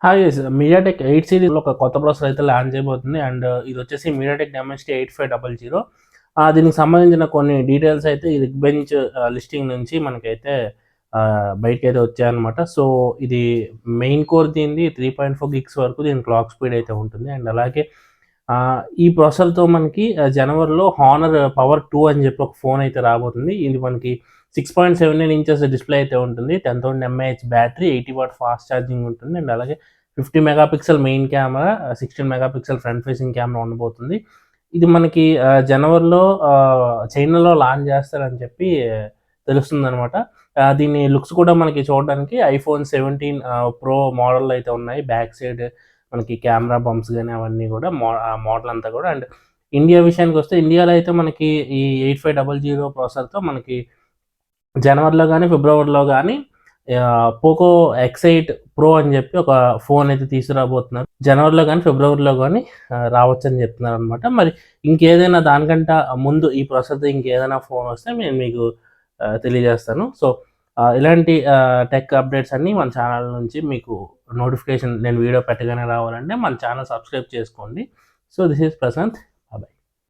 Hi guys, MediaTek 8 సిరీస్లో ఒక కొత్త ప్రాసెసర్ అయితే లాంచ్ చేయబోతుంది. అండ్ ఇది వచ్చేసి మీడియాటెక్ డైమెన్సిటీ 8500. దీనికి సంబంధించిన కొన్ని డీటెయిల్స్ అయితే ఈ రిక్ బెంచ్ లిస్టింగ్ నుంచి మనకైతే బయటకైతే వచ్చాయన్నమాట. సో ఇది మెయిన్ కోర్ దీనిది 3.4 గిగ్స్ వరకు దీని క్లాక్ స్పీడ్ అయితే ఉంటుంది. అండ్ అలాగే ఈ ప్రాసెసర్తో మనకి జనవరిలో హానర్ పవర్ 2 అని చెప్పి ఒక ఫోన్ అయితే రాబోతుంది. ఇది మనకి 6.79 ఇంచెస్ డిస్ప్లే అయితే ఉంటుంది. 10,000 mAh battery, 80 watt fast charging ఉంటుంది. అండ్ అలాగే 50 megapixel main camera, 16 megapixel front facing camera ఉండబోతుంది. ఇది మనకి జనవరిలో చైనాలో లాంచ్ చేస్తారని చెప్పి తెలుస్తుందనమాట. దీని లుక్స్ కూడా మనకి చూడడానికి ఐఫోన్ 17 ప్రో మోడల్ అయితే ఉన్నాయి. బ్యాక్ సైడ్ మనకి కెమెరా బంప్స్ కానీ అవన్నీ కూడా మోడల్ అంతా కూడా. అండ్ ఇండియా విషయానికి వస్తే ఇండియాలో అయితే మనకి ఈ 8500 ప్రాసెసర్తో మనకి జనవరిలో కానీ ఫిబ్రవరిలో కానీ పోకో X8 ప్రో అని చెప్పి ఒక ఫోన్ అయితే తీసుకురాబోతున్నారు. జనవరిలో కానీ ఫిబ్రవరిలో కానీ రావచ్చని చెప్తున్నారు అనమాట. మరి ఇంకేదైనా దానికంటే ముందు ఈ ప్రాసెసర్తో ఇంకేదైనా ఫోన్ వస్తే నేను మీకు తెలియజేస్తాను. సో ఇలాంటి టెక్ అప్డేట్స్ అన్నీ మన ఛానల్ నుంచి మీకు నోటిఫికేషన్ నేను వీడియో పెట్టగానే రావాలంటే మన ఛానల్ సబ్స్క్రైబ్ చేసుకోండి. So this is Prashanth.